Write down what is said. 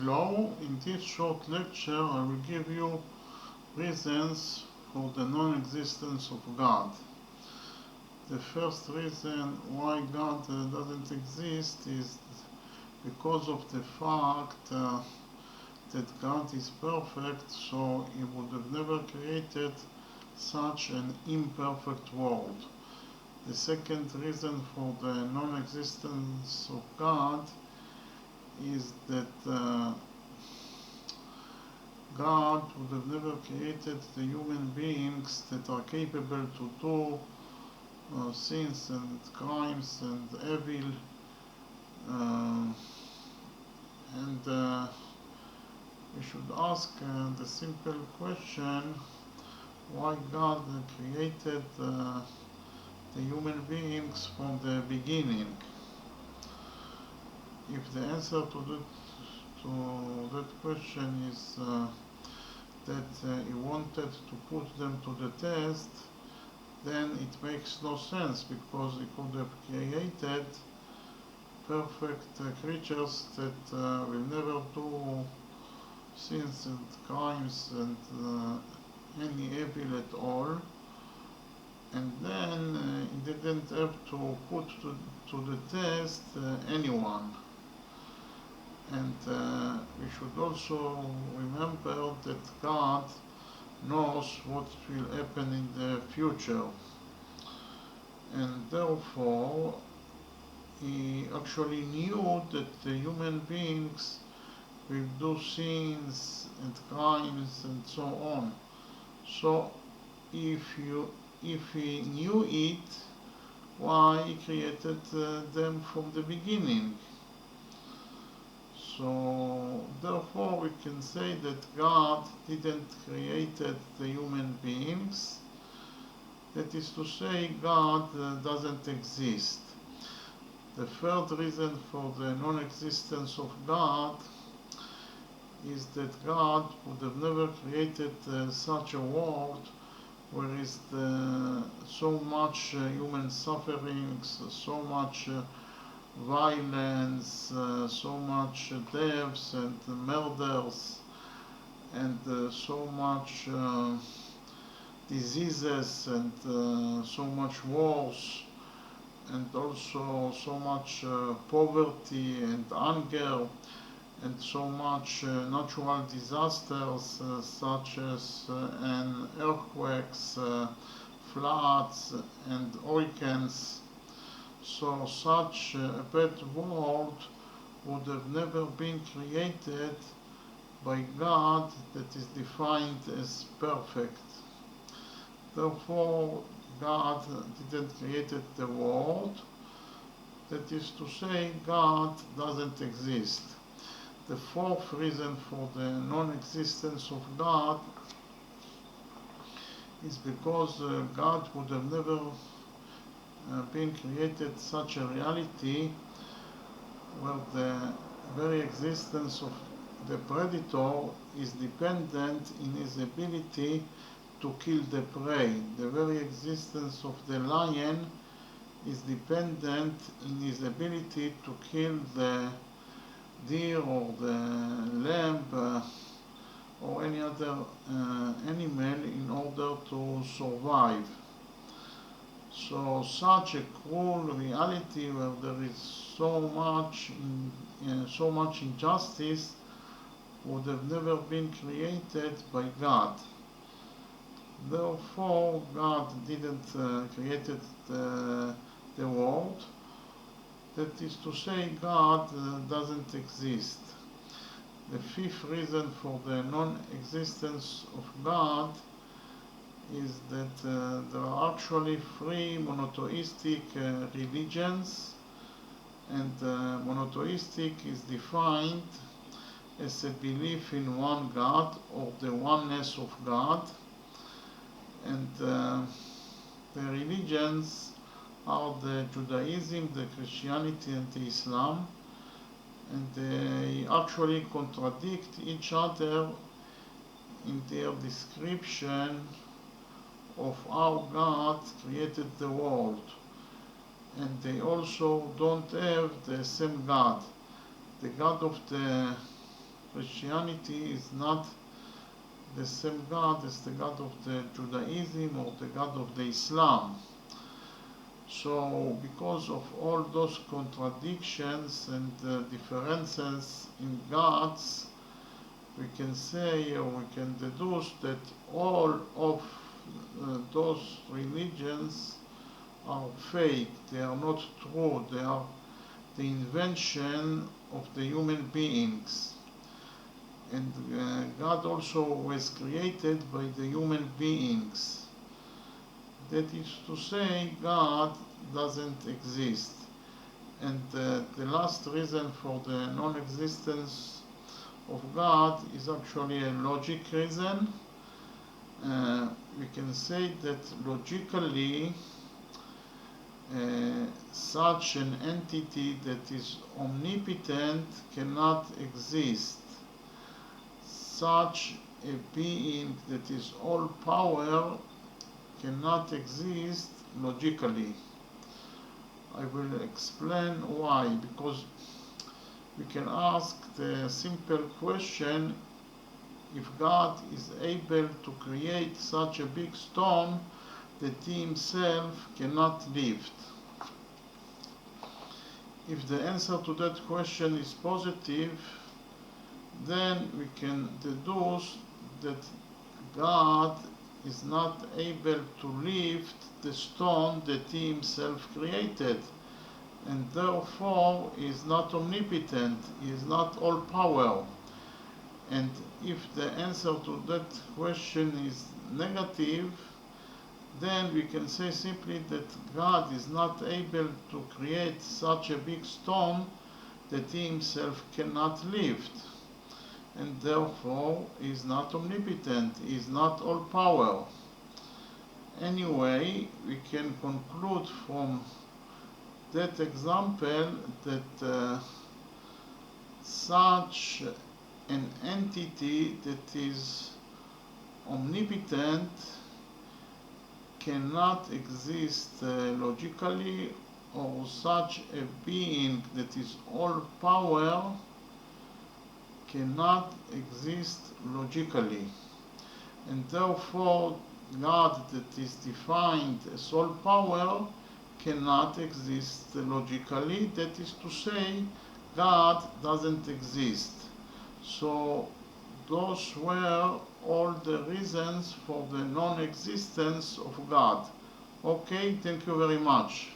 Hello, in this short lecture I will give you reasons for the non-existence of God. The first reason why God doesn't exist is because of the fact that God is perfect, so he would have never created such an imperfect world. The second reason for the non-existence of God is that God would have never created the human beings that are capable to do sins and crimes and evil, and we should ask the simple question why God created the human beings from the beginning. If the answer to that question is that he wanted to put them to the test, then it makes no sense, because he could have created perfect creatures that will never do sins and crimes and any evil at all, and then he didn't have to put to the test anyone. And we should also remember that God knows what will happen in the future, and therefore he actually knew that the human beings will do sins and crimes and so on. So if he knew it, why he created them from the beginning? So therefore we can say that God didn't create the human beings. That is to say, God doesn't exist. The third reason for the non-existence of God is that God would have never created such a world where is so much human sufferings, so much violence, so much deaths and murders, and so much diseases, and so much wars, and also so much poverty and hunger, and so much natural disasters such as earthquakes, floods, and hurricanes. So such a bad world would have never been created by God that is defined as perfect. Therefore, God didn't create the world. That is to say, God doesn't exist. The fourth reason for the non-existence of God is because God would have never been created such a reality where the very existence of the predator is dependent in his ability to kill the prey. The very existence of the lion is dependent in his ability to kill the deer or the lamb or any other animal in order to survive. So such a cruel reality where there is so much injustice would have never been created by God. Therefore, God didn't create the world. That is to say, God doesn't exist. The fifth reason for the non-existence of God is that there are actually three monotheistic religions, and monotheistic is defined as a belief in one God or the oneness of God, and the religions are the Judaism, the Christianity, and the Islam, and they actually contradict each other in their description of how God created the world, and they also don't have the same God. The God of the Christianity is not the same God as the God of the Judaism or the God of the Islam. So because of all those contradictions and differences in gods, we can say or we can deduce that all of those religions are fake, they are not true, they are the invention of the human beings. And God also was created by the human beings. That is to say, God doesn't exist. And the last reason for the non-existence of God is actually a logic reason. We can say that logically such an entity that is omnipotent cannot exist. Such a being that is all power cannot exist logically. I will explain why. Because we can ask the simple question: if God is able to create such a big stone that he himself cannot lift. If the answer to that question is positive, then we can deduce that God is not able to lift the stone that he himself created, and therefore is not omnipotent, he is not all power. And if the answer to that question is negative, then we can say simply that God is not able to create such a big stone that he himself cannot lift, and therefore is not omnipotent, is not all power. Anyway, we can conclude from that example that such an entity that is omnipotent cannot exist logically, or such a being that is all power cannot exist logically. And therefore God that is defined as all power cannot exist logically. That is to say, God doesn't exist. So those were all the reasons for the non-existence of God. Okay, thank you very much.